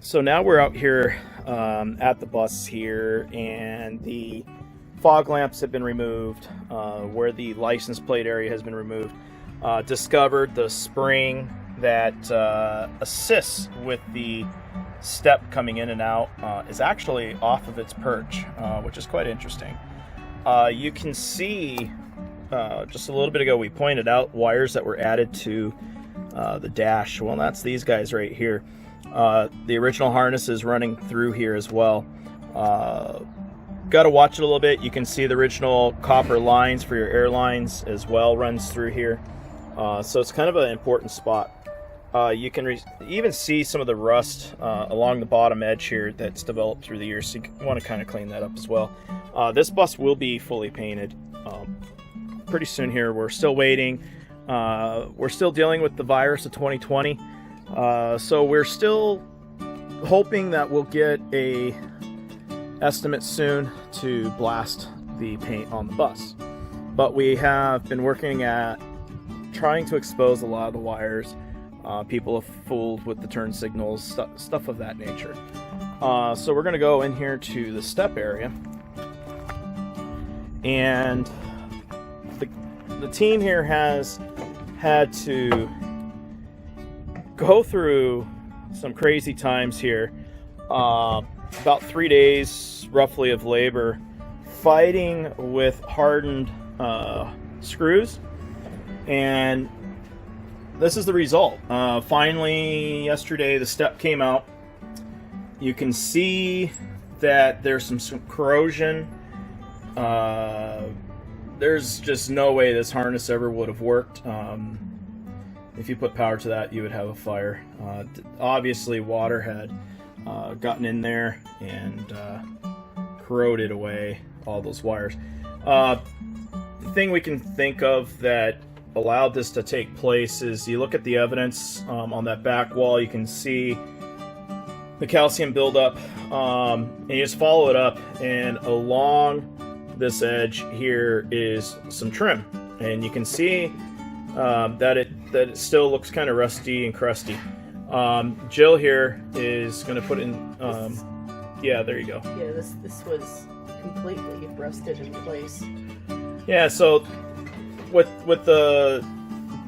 So now we're out here at the bus here, and the fog lamps have been removed, where the license plate area has been removed. Discovered the spring that assists with the step coming in and out is actually off of its perch, which is quite interesting. You can see just a little bit ago we pointed out wires that were added to the dash. Well, that's these guys right here. The original harness is running through here as well. Got to watch it a little bit. You can see the original copper lines for your airlines as well runs through here. So it's kind of an important spot. You can even see some of the rust along the bottom edge here that's developed through the years, so you want to kind of clean that up as well. This bus will be fully painted pretty soon here. We're still waiting. We're still dealing with the virus of 2020. So we're still hoping that we'll get a estimate soon to blast the paint on the bus. But we have been working at trying to expose a lot of the wires. People have fooled with the turn signals, stuff of that nature. So we're going to go in here to the step area. And the team here has had to go through some crazy times here. About 3 days roughly of labor fighting with hardened screws, and this is the result. Finally yesterday the step came out. You can see that there's some corrosion. There's just no way this harness ever would have worked. If you put power to that, you would have a fire. Obviously water had gotten in there and corroded away all those wires. The thing we can think of that allowed this to take place is you look at the evidence on that back wall. You can see the calcium buildup, and you just follow it up, and along this edge here is some trim, and you can see that it still looks kind of rusty and crusty. Jill here is going to put in, yeah, there you go. Yeah, this was completely rusted in place. Yeah, so with the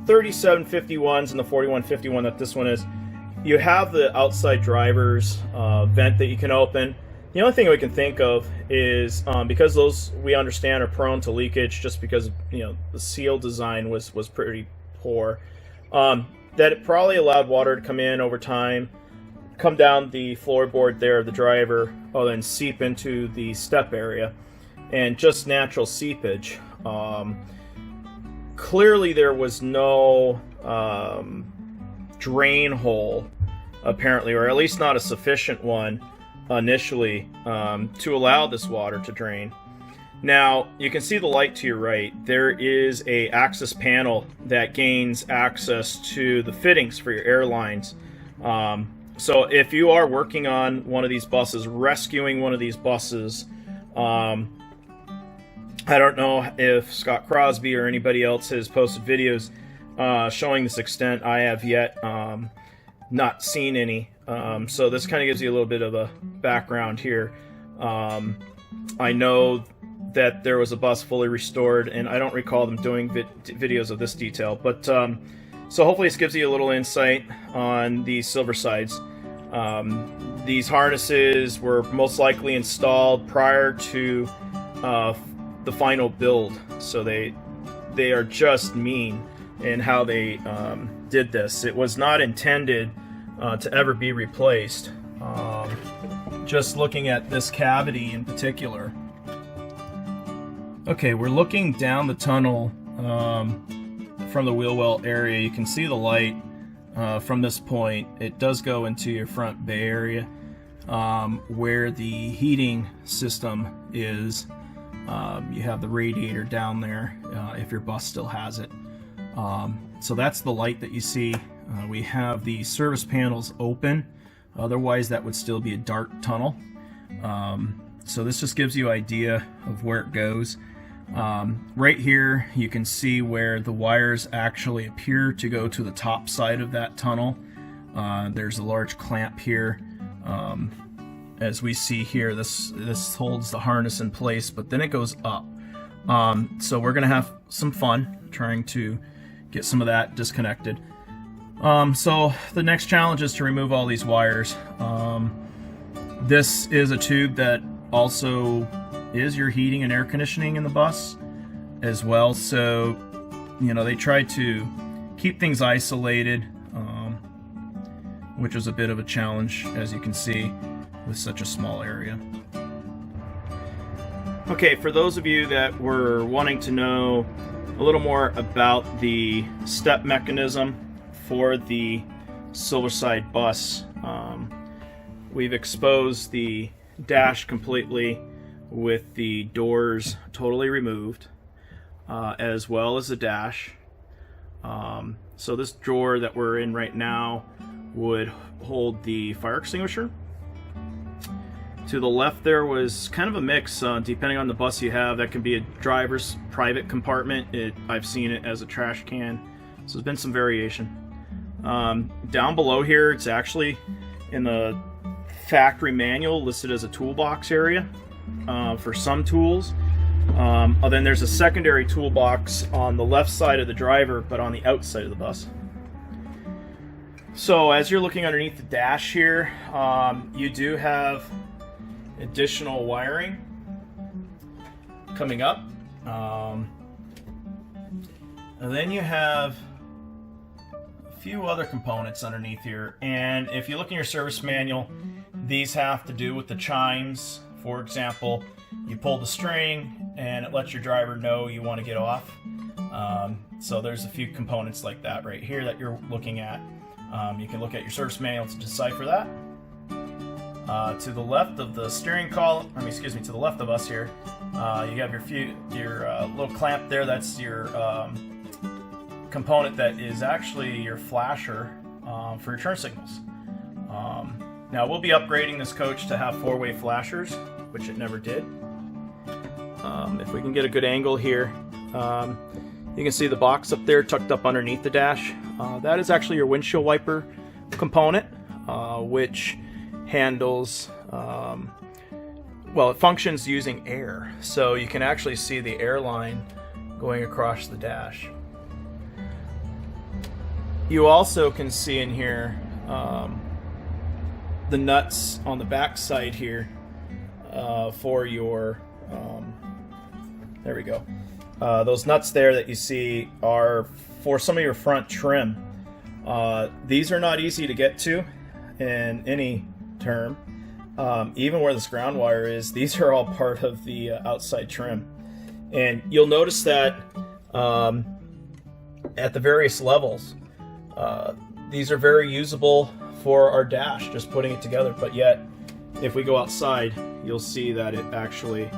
3751s and the 4151 that this one is, you have the outside driver's vent that you can open. The only thing we can think of is because those, we understand, are prone to leakage just because, you know, the seal design was pretty poor, that it probably allowed water to come in over time, come down the floorboard there of the driver, then seep into the step area, and just natural seepage. Clearly there was no drain hole, apparently, or at least not a sufficient one initially to allow this water to drain. Now you can see the light to your right. There is a access panel that gains access to the fittings for your airlines. So if you are working on one of these buses, rescuing one of these buses, I don't know if Scott Crosby or anybody else has posted videos showing this extent. I have yet not seen any. So this kind of gives you a little bit of a background here. I know that there was a bus fully restored, and I don't recall them doing videos of this detail. But so hopefully this gives you a little insight on these Silversides. These harnesses were most likely installed prior to the final build, so they are just mean in how they did this. It was not intended to ever be replaced. Just looking at this cavity in particular. Okay, we're looking down the tunnel from the wheel well area. You can see the light from this point. It does go into your front bay area where the heating system is. You have the radiator down there if your bus still has it. So that's the light that you see. We have the service panels open. Otherwise that would still be a dark tunnel. So this just gives you an idea of where it goes. Right here you can see where the wires actually appear to go to the top side of that tunnel. There's a large clamp here As we see here, this holds the harness in place, but then it goes up. So we're gonna have some fun trying to get some of that disconnected. So the next challenge is to remove all these wires. This is a tube that also is your heating and air conditioning in the bus as well. So, you know, they try to keep things isolated, which is a bit of a challenge, as you can see, with such a small area. Okay, for those of you that were wanting to know a little more about the step mechanism for the Silverside bus, we've exposed the dash completely with the doors totally removed, as well as the dash. So this drawer that we're in right now would hold the fire extinguisher. To the left there was kind of a mix, depending on the bus you have. That can be a driver's private compartment. I've seen it as a trash can, so there's been some variation. Down below here, it's actually in the factory manual listed as a toolbox area for some tools. Then there's a secondary toolbox on the left side of the driver, but on the outside of the bus. So as you're looking underneath the dash here, you do have additional wiring coming up. And then you have a few other components underneath here. And if you look in your service manual, these have to do with the chimes. For example, you pull the string and it lets your driver know you want to get off. So there's a few components like that right here that you're looking at. You can look at your service manual to decipher that. To the left of the steering column, to the left of us here, you have your little clamp there. That's your component that is actually your flasher for your turn signals. Now we'll be upgrading this coach to have 4-way flashers, which it never did. If we can get a good angle here, you can see the box up there tucked up underneath the dash. That is actually your windshield wiper component, which handles, well, it functions using air. So you can actually see the air line going across the dash. You also can see in here the nuts on the back side here for your, there we go. Those nuts there that you see are for some of your front trim. These are not easy to get to in any term. Even where this ground wire is, these are all part of the outside trim. And you'll notice that at the various levels, these are very usable for our dash, just putting it together. But yet, if we go outside, you'll see that it actually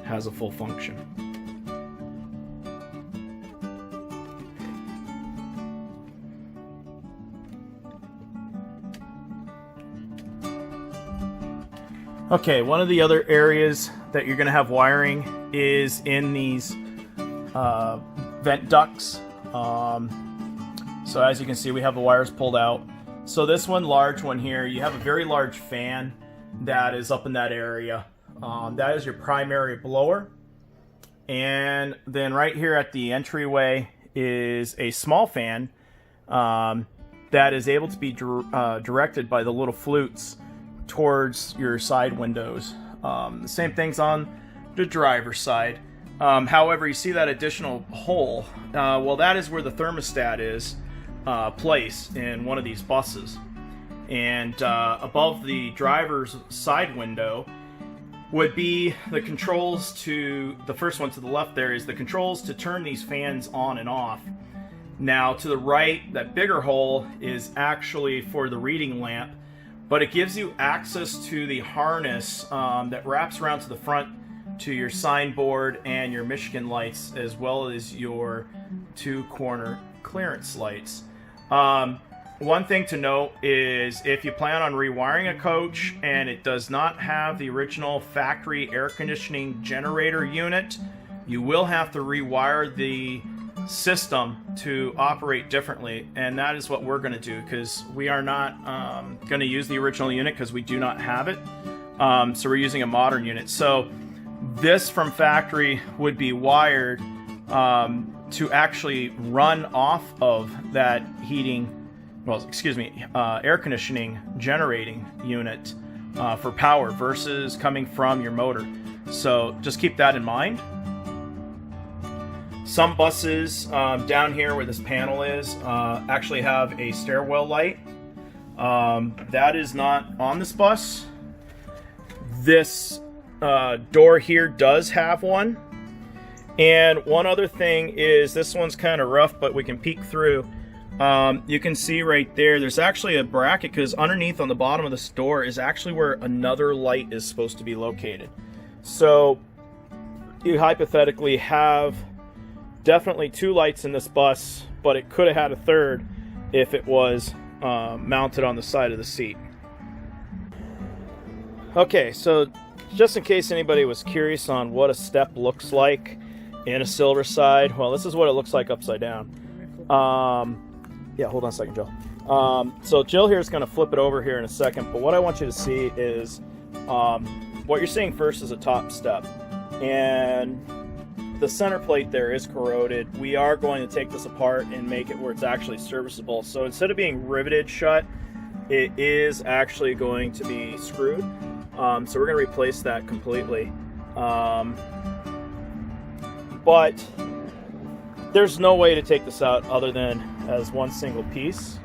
has a full function. Okay, one of the other areas that you're going to have wiring is in these vent ducts. So as you can see, we have the wires pulled out. So this one large one here, you have a very large fan that is up in that area. That is your primary blower. And then right here at the entryway is a small fan that is able to be directed by the little flutes towards your side windows. The same thing's on the driver's side. However, you see that additional hole. Well, that is where the thermostat is placed in one of these buses. And above the driver's side window would be the controls to, the first one to the left there is the controls to turn these fans on and off. Now to the right, that bigger hole is actually for the reading lamp, but it gives you access to the harness that wraps around to the front to your signboard and your Michigan lights, as well as your 2 corner clearance lights. One thing to note is if you plan on rewiring a coach and it does not have the original factory air conditioning generator unit, you will have to rewire the system to operate differently, and that is what we're going to do, because we are not going to use the original unit because we do not have it. So we're using a modern unit. So this from factory would be wired to actually run off of that air conditioning generating unit for power versus coming from your motor. So just keep that in mind. Some buses down here where this panel is actually have a stairwell light. That is not on this bus. This door here does have one. And one other thing is, this one's kind of rough, but we can peek through. You can see right there, there's actually a bracket, because underneath on the bottom of this door is actually where another light is supposed to be located. So you hypothetically have definitely 2 lights in this bus, but it could have had a third if it was mounted on the side of the seat. Okay, so just in case anybody was curious on what a step looks like in a Silverside, well, this is what it looks like upside down. Yeah, hold on a second, Jill. So Jill here is going to flip it over here in a second, but what I want you to see is what you're seeing first is a top step, and the center plate there is corroded. We are going to take this apart and make it where it's actually serviceable. So instead of being riveted shut, it is actually going to be screwed. So we're going to replace that completely. But there's no way to take this out other than as one single piece.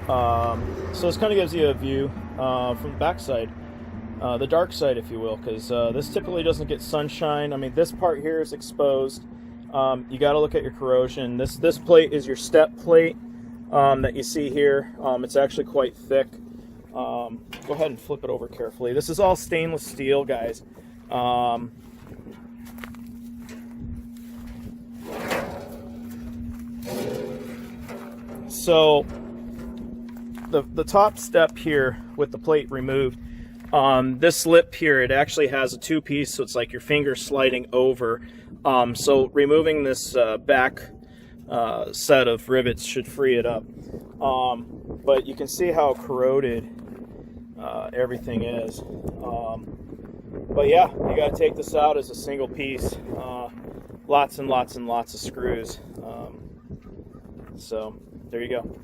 So this kind of gives you a view from the back side. The dark side, if you will, because this typically doesn't get sunshine. I mean, this part here is exposed. You got to look at your corrosion. This plate is your step plate that you see here. It's actually quite thick. Go ahead and flip it over carefully. This is all stainless steel, guys. So the top step here with the plate removed, this lip here, it actually has a 2-piece, so it's like your finger sliding over. So removing this back set of rivets should free it up. But you can see how corroded everything is. But yeah, you got to take this out as a single piece. Lots and lots and lots of screws. So there you go.